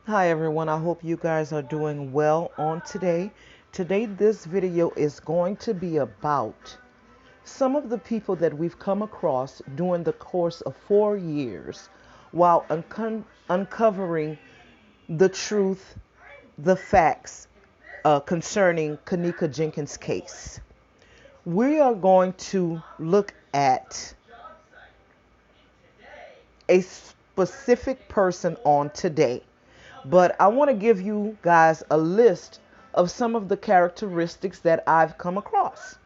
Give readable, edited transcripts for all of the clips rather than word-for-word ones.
Hi everyone, I hope you guys are doing well on today. Today this video is going to be about some of the people that we've come across during the course of 4 years while uncovering the truth, the facts concerning Kanika Jenkins' case. We are going to look at a specific person on today. But I want to give you guys a list of some of the characteristics that I've come across.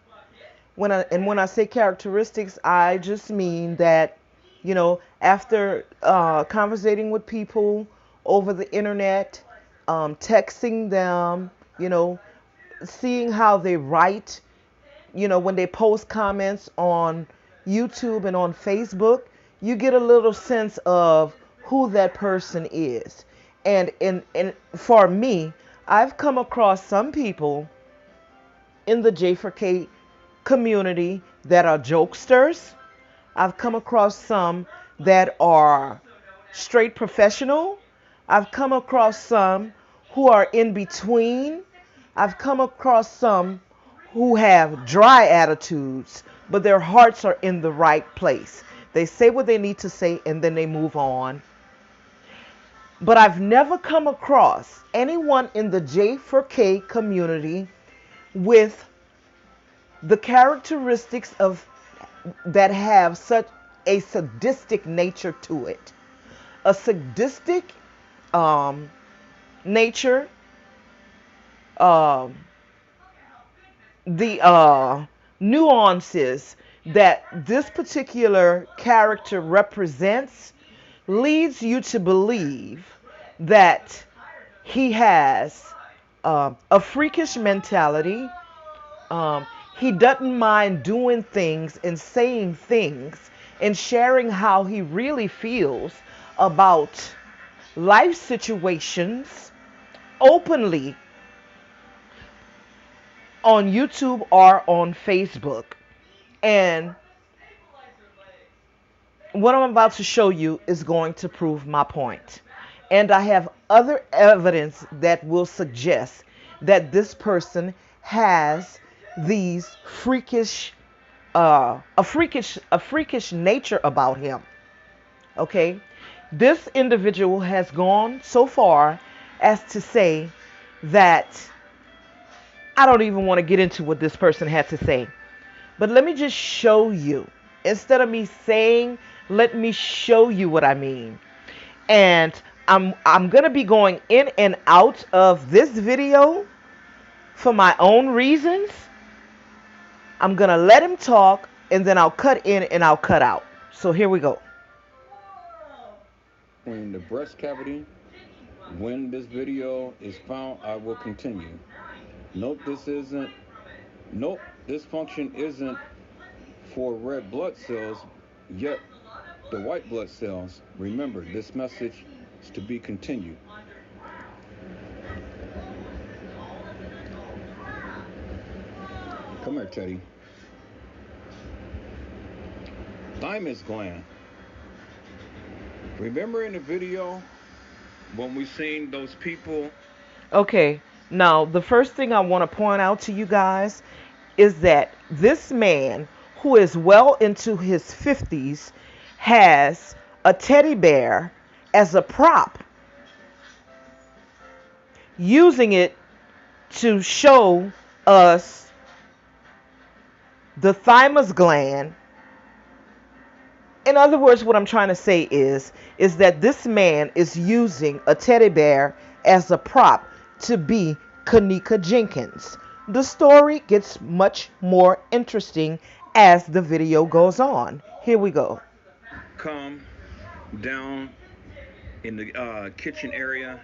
When I say characteristics, I just mean that, after conversating with people over the internet, texting them, seeing how they write, when they post comments on YouTube and on Facebook, you get a little sense of who that person is. And for me, I've come across some people in the J4K community that are jokesters. I've come across some that are straight professional. I've come across some who are in between. I've come across some who have dry attitudes, but their hearts are in the right place. They say what they need to say and then they move on. But I've never come across anyone in the J4K community with the characteristics of that have such a sadistic nature to it. A sadistic nature, um, the nuances that this particular character represents leads you to believe that he has a freakish mentality. He doesn't mind doing things and saying things and sharing how he really feels about life situations openly on YouTube or on Facebook. And what I'm about to show you is going to prove my point. And I have other evidence that will suggest that this person has these freakish nature about him. Okay? This individual has gone so far as to say that I don't even want to get into what this person had to say. But let me just show you. Instead of me saying, let me show you what I mean. And I'm going to be going in and out of this video for my own reasons. I'm going to let him talk and then I'll cut in and I'll cut out. So here we go. In the breast cavity, when this video is found, I will continue. Note this function isn't for red blood cells, yet the white blood cells. Remember, this message is to be continued. Come here, Teddy. Thymus gland. Remember in the video when we seen those people? Okay, now the first thing I want to point out to you guys is that this man, who is well into his 50s, has a teddy bear as a prop, using it to show us the thymus gland. In other words, what I'm trying to say is that this man is using a teddy bear as a prop to be Kanika Jenkins. The story gets much more interesting as the video goes on. Here we go. Come down in the kitchen area,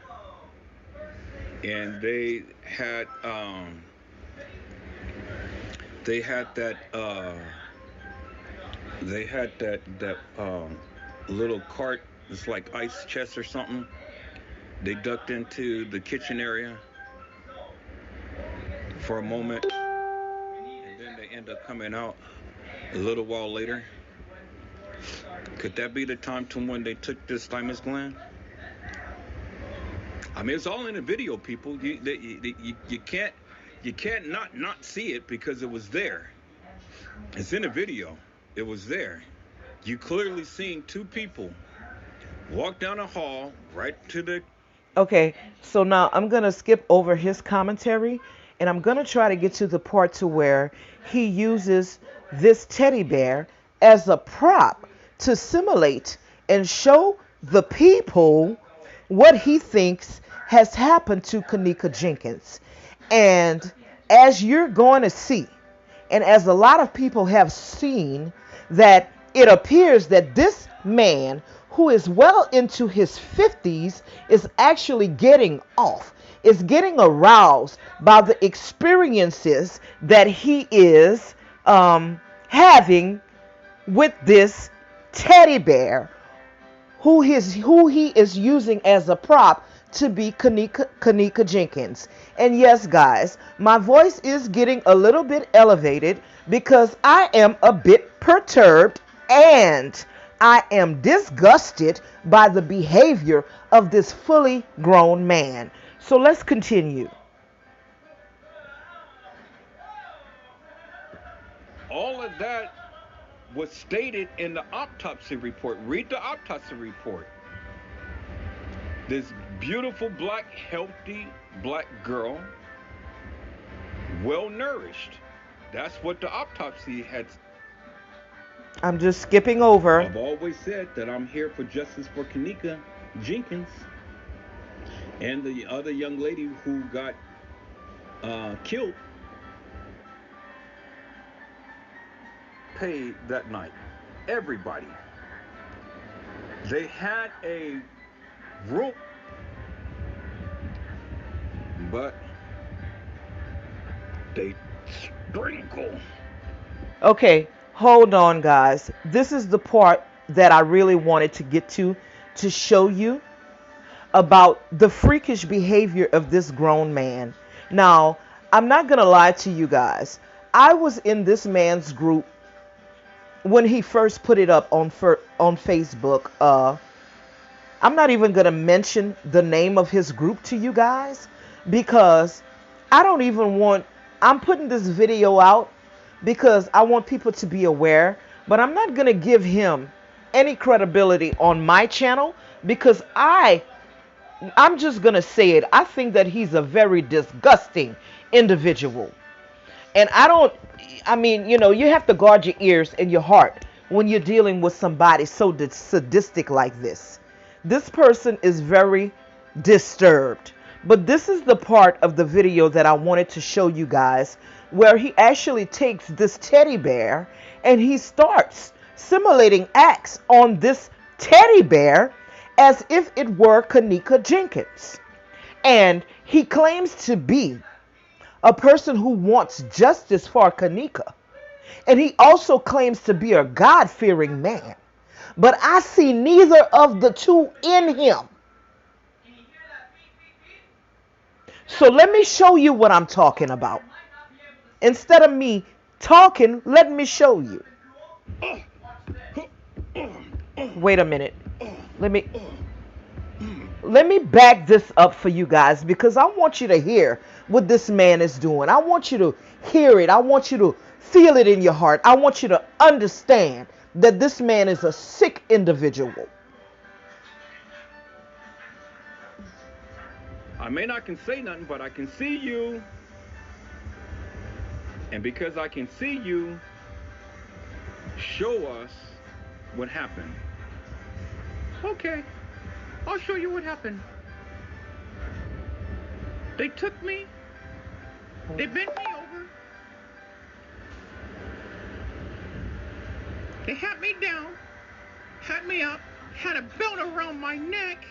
and they had that little cart. It's like ice chest or something. They ducked into the kitchen area for a moment, and then they end up coming out a little while later. Could that be the time to when they took this thymus gland? I mean, it's all in the video, people. You can't not see it because it was there. It's in the video. It was there. You clearly seen two people walk down a hall right to the. Okay, so now I'm gonna skip over his commentary, and I'm gonna try to get to the part to where he uses this teddy bear as a prop to simulate and show the people what he thinks has happened to Kanika Jenkins. And as you're going to see, and as a lot of people have seen, that it appears that this man, who is well into his 50s, is actually getting off, is getting aroused by the experiences that he is having with this teddy bear who he is using as a prop to be Kanika Jenkins. And yes, guys, my voice is getting a little bit elevated because I am a bit perturbed and I am disgusted by the behavior of this fully grown man. So let's continue. All of that was stated in the autopsy report. Read the autopsy report. This beautiful black, healthy black girl, well nourished. That's what the autopsy had. I'm just skipping over. I've always said that I'm here for justice for Kanika Jenkins and the other young lady who got killed. Paid that night. Everybody. They had a room, but they sprinkle. Okay, hold on, guys. This is the part that I really wanted to get to show you about the freakish behavior of this grown man. Now, I'm not going to lie to you guys. I was in this man's group when he first put it up on Facebook. I'm not even going to mention the name of his group to you guys because I don't even want, I'm putting this video out because I want people to be aware, but I'm not going to give him any credibility on my channel because I'm just going to say it. I think that he's a very disgusting individual. And I mean, you have to guard your ears and your heart when you're dealing with somebody so sadistic like this. This person is very disturbed. But this is the part of the video that I wanted to show you guys where he actually takes this teddy bear and he starts simulating acts on this teddy bear as if it were Kanika Jenkins. And he claims to be a person who wants justice for Kanika. And he also claims to be a God-fearing man. But I see neither of the two in him. So let me show you what I'm talking about. Instead of me talking, let me show you. Wait a minute. Let me back this up for you guys because I want you to hear what this man is doing. I want you to hear it. I want you to feel it in your heart. I want you to understand that this man is a sick individual. I may not can say nothing, but I can see you. And because I can see you, show us what happened. Okay, I'll show you what happened. They took me. They bent me over. They had me down, had me up, had a belt around my neck,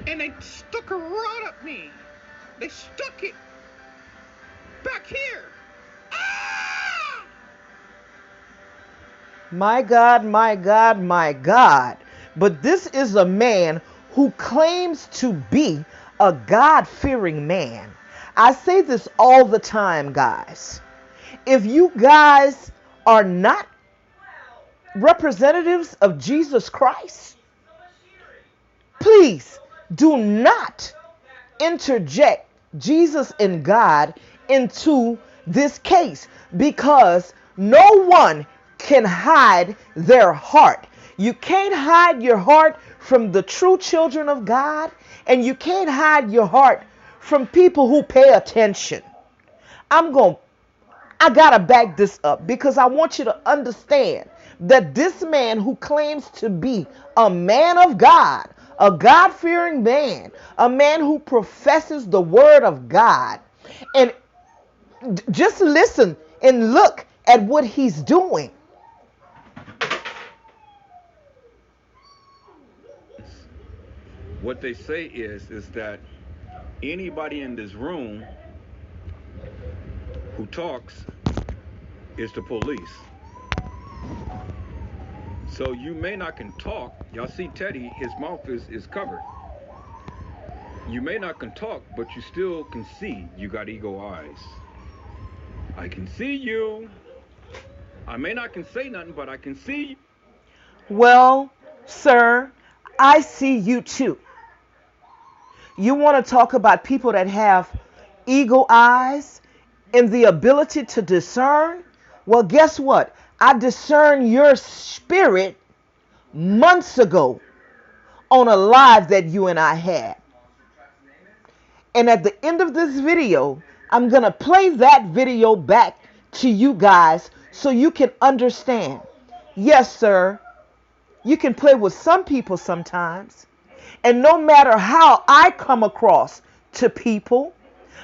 and they stuck a rod up me. They stuck it back here. Ah! My God, my God, my God. But this is a man who claims to be a God-fearing man. I say this all the time, guys. If you guys are not representatives of Jesus Christ, Please do not interject Jesus and God into this case, because no one can hide their heart. You can't hide your heart from the true children of God, and you can't hide your heart from people who pay attention. I'm going I got to back this up because I want you to understand that this man who claims to be a man of God, a God fearing man, a man who professes the word of God, and just listen and look at what he's doing. What they say is that anybody in this room who talks is the police. So you may not can talk. Y'all see Teddy, his mouth is covered. You may not can talk, but you still can see. You got ego eyes. I can see you. I may not can say nothing, but I can see you. Well, sir, I see you too. You want to talk about people that have eagle eyes and the ability to discern? Well, guess what? I discerned your spirit months ago on a live that you and I had. And at the end of this video, I'm going to play that video back to you guys so you can understand. Yes, sir, you can play with some people sometimes. And no matter how I come across to people,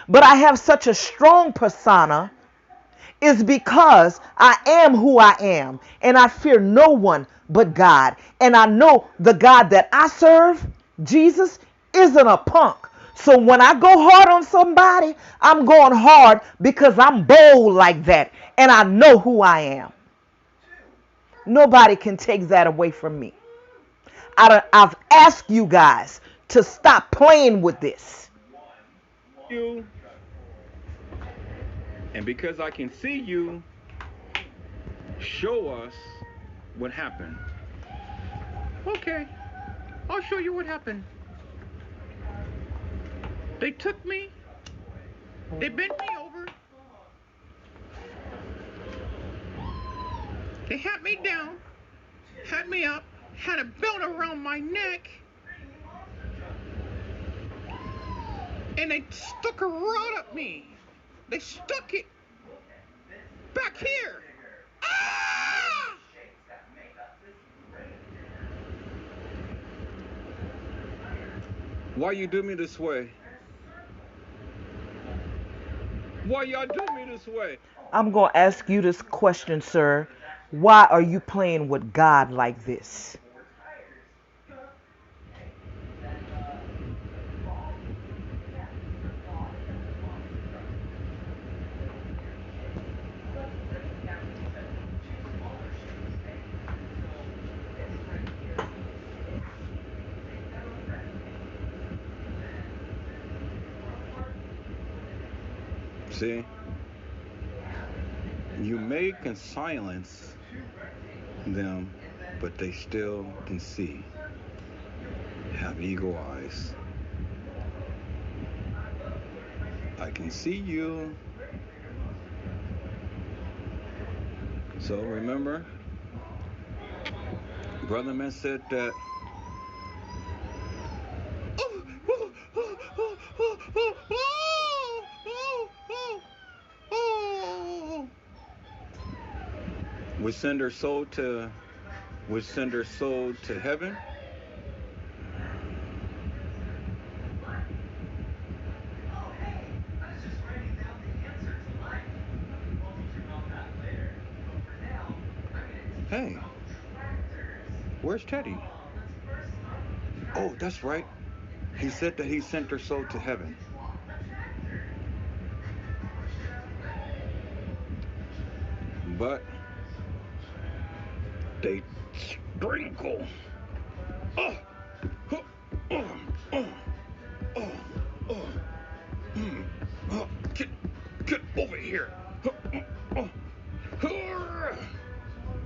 but I have such a strong persona, is because I am who I am. And I fear no one but God. And I know the God that I serve, Jesus, isn't a punk. So when I go hard on somebody, I'm going hard because I'm bold like that. And I know who I am. Nobody can take that away from me. I've asked you guys to stop playing with this. You. And because I can see you, show us what happened. Okay, I'll show you what happened. They took me. They bent me over. They had me down, had me up, had a belt around my neck, and they stuck a rod up me. They stuck it back here. Ah! Why you do me this way? Why y'all do me this way? I'm going to ask you this question, sir. Why are you playing with God like this? See? You may can silence them, but they still can see. Have eagle eyes. I can see you. So remember, Brother Man said that we send her soul to heaven. Hey, where's Teddy? Oh, that's right. He said that he sent her soul to heaven. But they sprinkle. Oh, oh, oh, oh, oh, oh, oh. Get over here.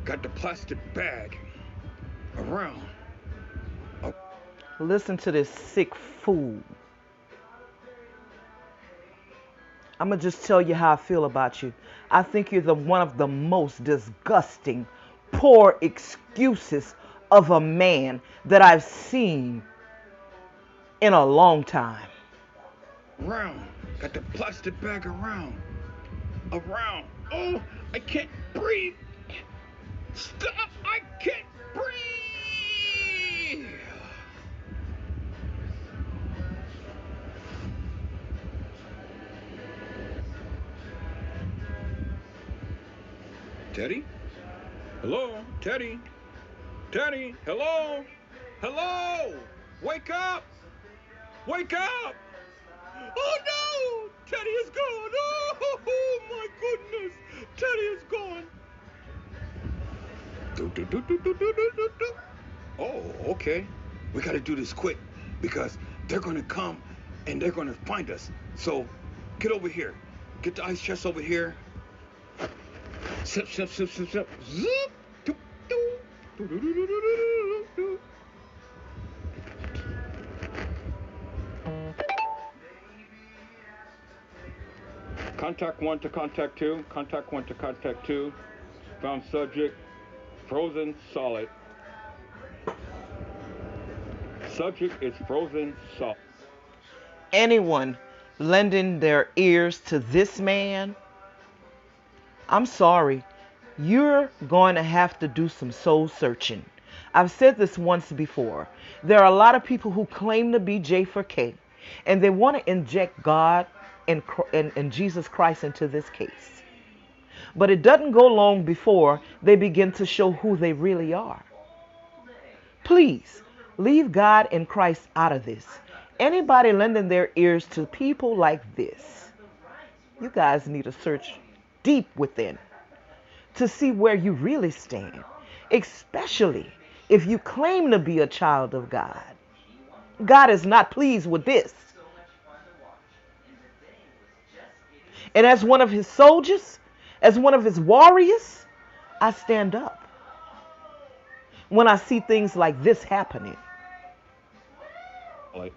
Got the plastic bag around. Listen to this sick fool. I'm going to just tell you how I feel about you. I think you're one of the most disgusting, poor excuses of a man that I've seen in a long time. Around. Got the plastic bag around. Around. Oh, I can't breathe. Stop. I can't breathe. Teddy? Hello? Teddy? Teddy? Hello? Hello? Wake up! Wake up! Oh no! Teddy is gone! Oh my goodness! Teddy is gone! Oh, okay. We gotta do this quick because they're gonna come and they're gonna find us. So get over here. Get the ice chest over here. Sip, sip, sip, sip, sip. Zoop. Doop, doop. Doo, doo, doo, doo, doo, doo, doo. Contact 1 to contact 2. Contact 1 to contact 2. Found subject. Frozen solid. Subject is frozen solid. Anyone lending their ears to this man, I'm sorry, you're going to have to do some soul searching. I've said this once before. There are a lot of people who claim to be J4K, and they want to inject God and Jesus Christ into this case. But it doesn't go long before they begin to show who they really are. Please, leave God and Christ out of this. Anybody lending their ears to people like this, you guys need to search deep within to see where you really stand, especially if you claim to be a child of God. God is not pleased with this. And as one of his soldiers, as one of his warriors, I stand up when I see things like this happening. Like,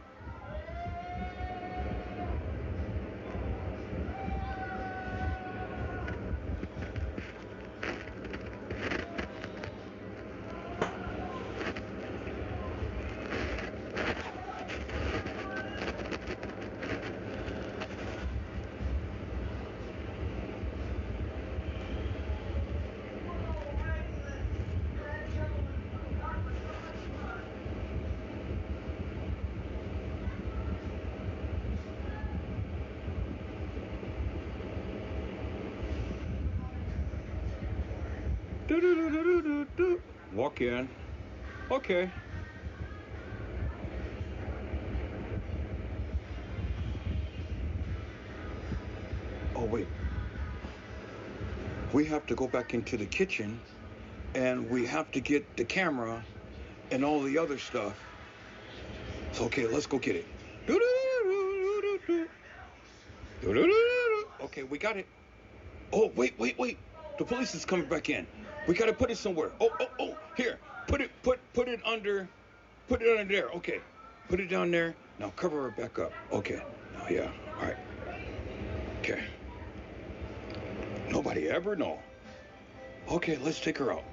do, do, do, do, do, do, do. Walk in. Okay. Oh, wait. We have to go back into the kitchen and we have to get the camera and all the other stuff. So, okay, let's go get it. Do, do, do, do, do, do. Do, do, do, do, do. Okay, we got it. Oh, wait, wait, wait. The police is coming back in. We gotta put it somewhere. Oh, oh, oh. Here. Put it under there. Okay. Put it down there. Now cover her back up. Okay. Now yeah. Alright. Okay. Nobody ever know. Okay, let's take her out.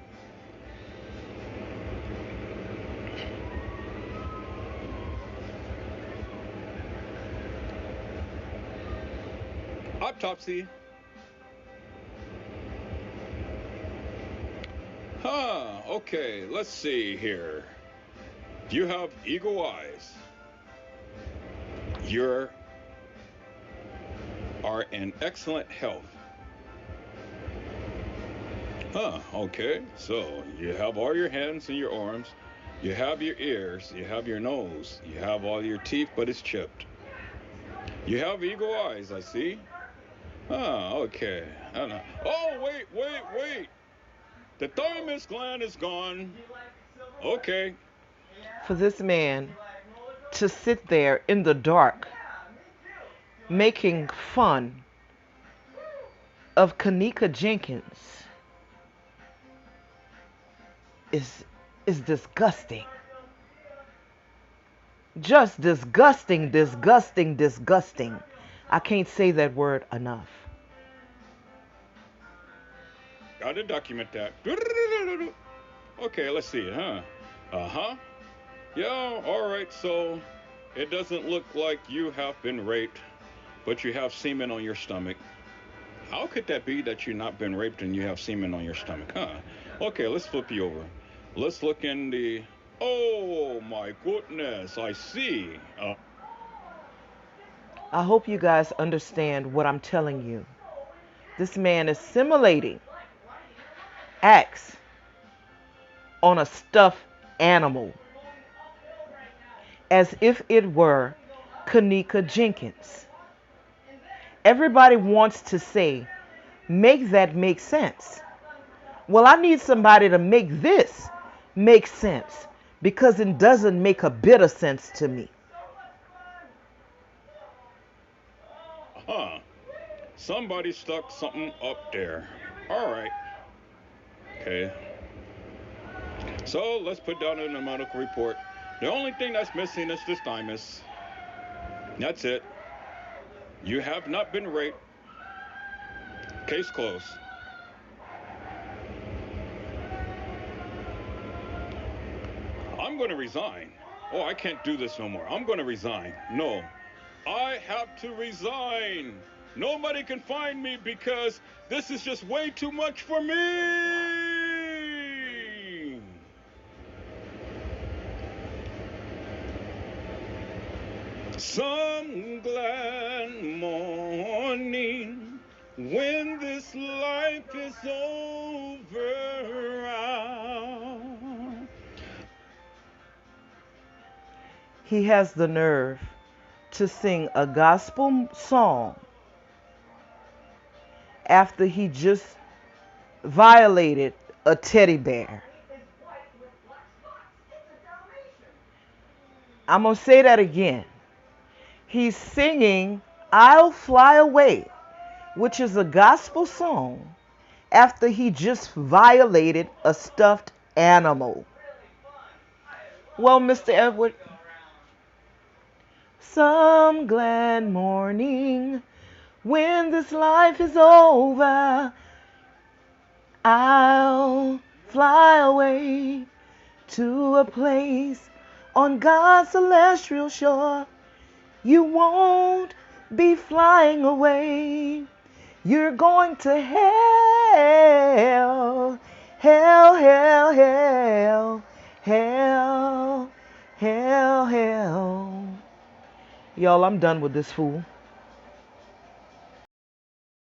Autopsy. Huh, okay, let's see here. You have eagle eyes. You are in excellent health. Huh, okay, so you have all your hands and your arms. You have your ears, you have your nose, you have all your teeth, but it's chipped. You have eagle eyes, I see. Huh, okay. I don't know. Oh, wait, wait, wait. The thymus gland is gone. Okay. For this man to sit there in the dark making fun of Kanika Jenkins is disgusting. Just disgusting, disgusting, disgusting. I can't say that word enough. Gotta document that. Okay, let's see, huh? Uh-huh. Yeah, alright, so it doesn't look like you have been raped, but you have semen on your stomach. How could that be that you've not been raped and you have semen on your stomach, huh? Okay, let's flip you over. Let's look in the. Oh my goodness, I see. I hope you guys understand what I'm telling you. This man is simulating acts on a stuffed animal as if it were Kanika Jenkins. Everybody wants to say, make that make sense. Well, I need somebody to make this make sense because it doesn't make a bit of sense to me. Huh. Somebody stuck something up there. Alright. Okay. So let's put down in the medical report. The only thing that's missing is this thymus. That's it. You have not been raped. Case closed. I'm going to resign. Oh, I can't do this no more. I'm going to resign. No. I have to resign. Nobody can find me because this is just way too much for me. Some glad morning when this life is over. He has the nerve to sing a gospel song after he just violated a teddy bear. I'm going to say that again. He's singing I'll Fly Away, which is a gospel song, after he just violated a stuffed animal. Well, Mr. Edward, some glad morning when this life is over, I'll fly away to a place on God's celestial shore. You won't be flying away. You're going to hell, hell, hell, hell, hell, hell, hell. Y'all, I'm done with this fool.